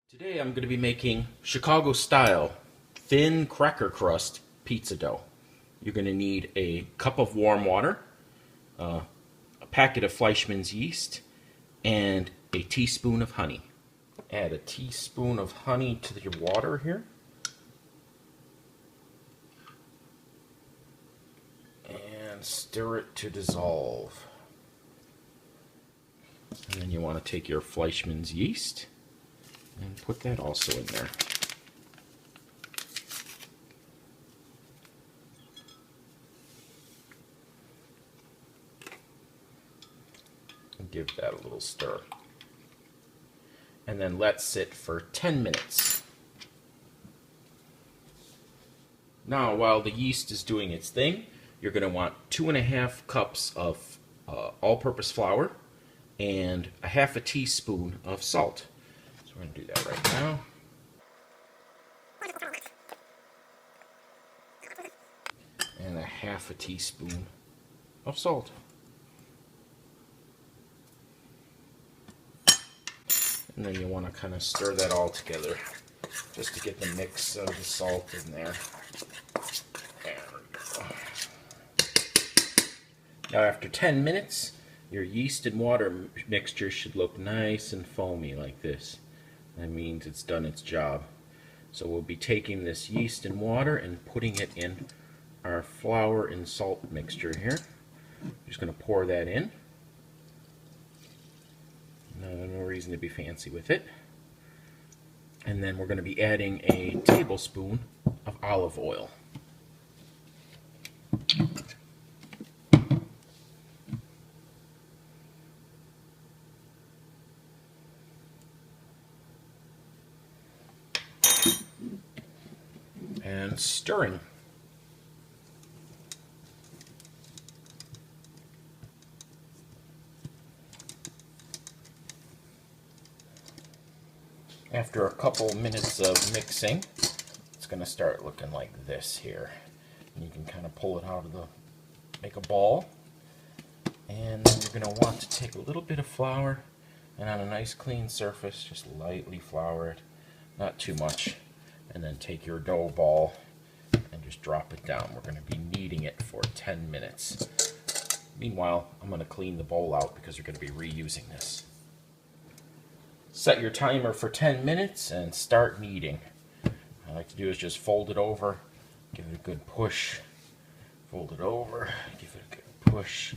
Today I'm going to be making Chicago style thin cracker crust pizza dough. You're going to need a cup of warm water, a packet of Fleischmann's yeast, and a teaspoon of honey. Add a teaspoon of honey to your water here. And stir it to dissolve. And then you want to take your Fleischmann's yeast and put that also in there. And give that a little stir. And then let sit for 10 minutes. Now, while the yeast is doing its thing, you're going to want 2.5 cups of all-purpose flour and a half a teaspoon of salt. So we're going to do that right now. And a half a teaspoon of salt. And then you want to kind of stir that all together just to get the mix of the salt in there. There we go. Now after 10 minutes, your yeast and water mixture should look nice and foamy like this. That means it's done its job. So we'll be taking this yeast and water and putting it in our flour and salt mixture here. I'm just going to pour that in. No reason to be fancy with it. And then we're going to be adding a tablespoon of olive oil. And stirring. After a couple minutes of mixing, it's going to start looking like this here. And you can kind of pull it out of make a ball. And then you're going to want to take a little bit of flour and on a nice clean surface, just lightly flour it, not too much. And then take your dough ball and just drop it down. We're going to be kneading it for 10 minutes. Meanwhile, I'm going to clean the bowl out because we're going to be reusing this. Set your timer for 10 minutes and start kneading. What I like to do is just fold it over, give it a good push, fold it over, give it a good push,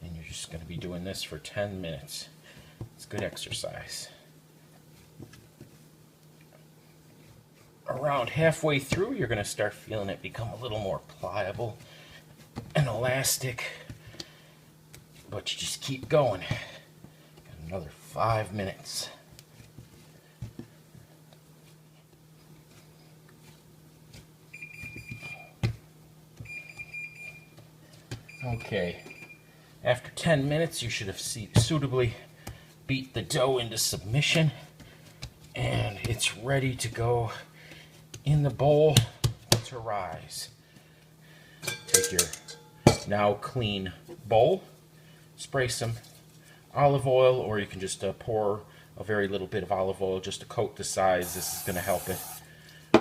and you're just going to be doing this for 10 minutes. It's good exercise. Around halfway through, you're going to start feeling it become a little more pliable and elastic, but you just keep going. Got another 5 minutes. Okay, after 10 minutes, you should have suitably beat the dough into submission, and it's ready to go in the bowl to rise. Take your now clean bowl, spray some olive oil, or you can just pour a very little bit of olive oil just to coat the sides. This is going to help it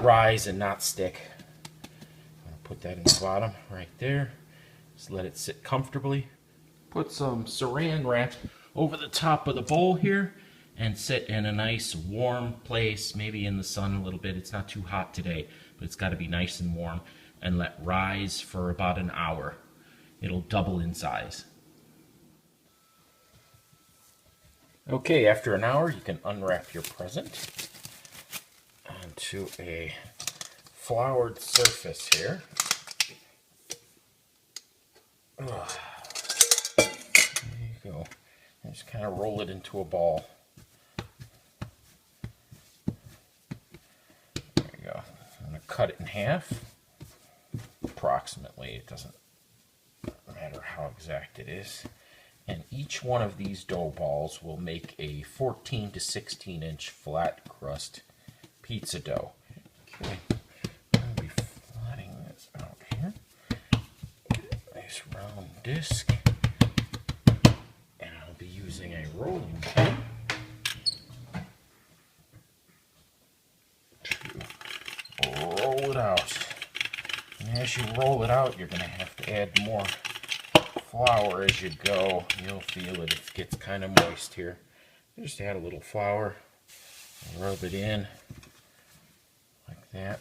rise and not stick. I'm going to put that in the bottom right there. Just let it sit comfortably. Put some saran wrap over the top of the bowl here and sit in a nice warm place, maybe in the sun a little bit. It's not too hot today, but it's got to be nice and warm, and let rise for about an hour. It'll double in size. Okay, after an hour, you can unwrap your present onto a floured surface here. There you go. And just kind of roll it into a ball. Cut it in half, approximately. It doesn't matter how exact it is. And each one of these dough balls will make a 14 to 16 inch flat crust pizza dough. Okay, I'll be flattening this out here. Nice round disc. And I'll be using a rolling pin out. And as you roll it out, you're going to have to add more flour as you go. You'll feel it gets kind of moist here. Just add a little flour, rub it in like that.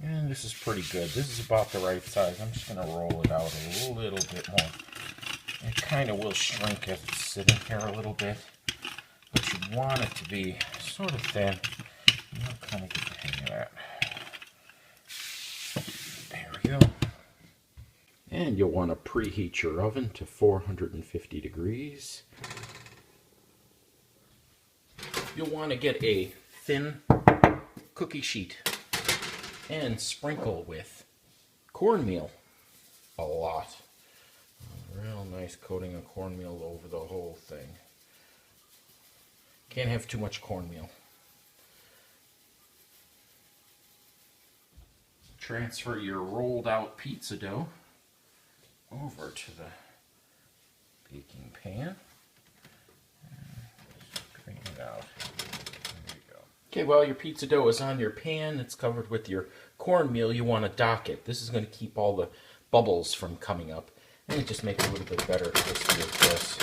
And this is pretty good. This is about the right size. I'm just going to roll it out a little bit more. It kind of will shrink as it's sitting here a little bit, but you want it to be sort of thin. You'll kind of get the hang of that. There we go. And you'll want to preheat your oven to 450 degrees. You'll want to get a thin cookie sheet and sprinkle with cornmeal a lot. A real nice coating of cornmeal over the whole thing. Can't have too much cornmeal. Transfer your rolled out pizza dough over to the baking pan. Drain it out. There you go. Okay, while your pizza dough is on your pan, it's covered with your cornmeal, you want to dock it. This is going to keep all the bubbles from coming up, and it just makes it a little bit better crispy with this.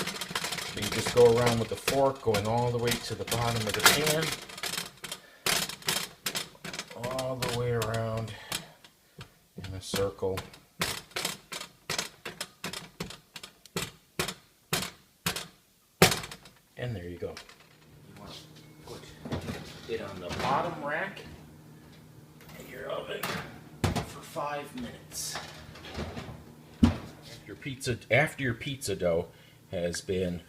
So you just go around with the fork, going all the way to the bottom of the pan, all the way around in a circle. And there you go. You want to put it on the bottom rack in your oven for 5 minutes. After your pizza dough has been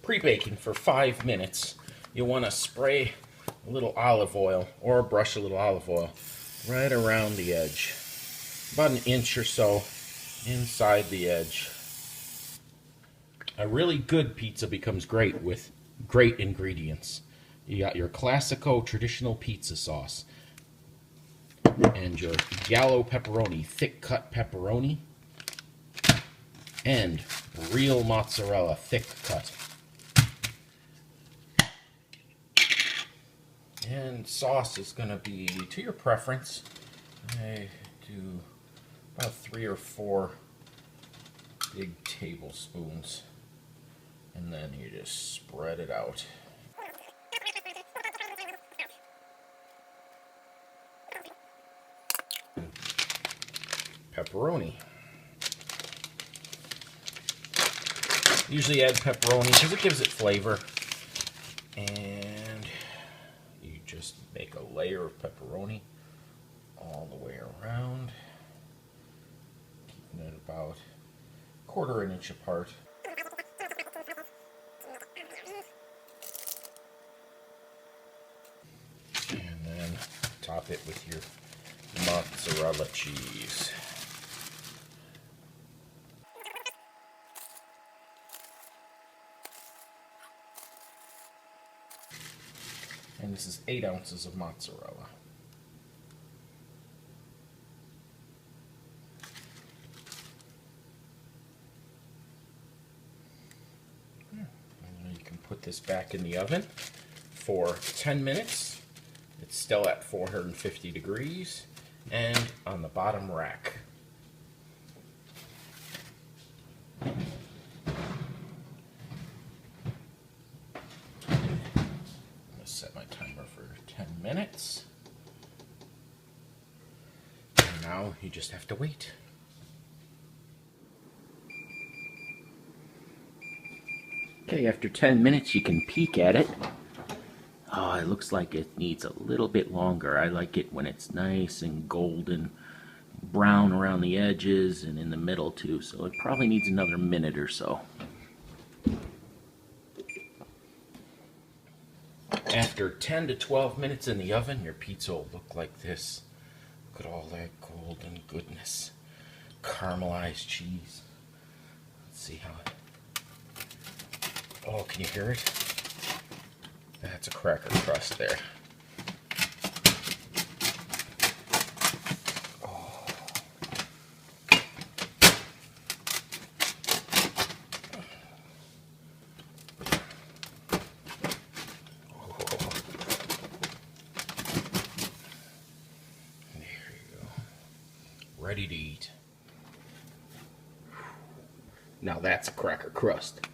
pre-baking for 5 minutes, you want to spray a little olive oil or brush a little olive oil right around the edge, about an inch or so inside the edge. A really good pizza becomes great with great ingredients. You got your classico traditional pizza sauce and your giallo pepperoni, thick cut pepperoni, and real mozzarella, thick cut. And sauce is going to be to your preference. I do about 3 or 4 big tablespoons, and then you just spread it out. Pepperoni. Usually add pepperoni because it gives it flavor. And you just make a layer of pepperoni all the way around, keeping it about 1/4 inch apart. And then top it with your mozzarella cheese. And this is 8 ounces of mozzarella. And you can put this back in the oven for 10 minutes. It's still at 450 degrees and on the bottom rack. Set my timer for 10 minutes. And now you just have to wait. Okay, after 10 minutes you can peek at it. Oh, it looks like it needs a little bit longer. I like it when it's nice and golden, brown around the edges and in the middle too, so it probably needs another minute or so. After 10 to 12 minutes in the oven, your pizza will look like this. Look at all that golden goodness. Caramelized cheese. Let's see how it... Oh, can you hear it? That's a cracker crust there. Oh. ready to eat. Now that's a cracker crust.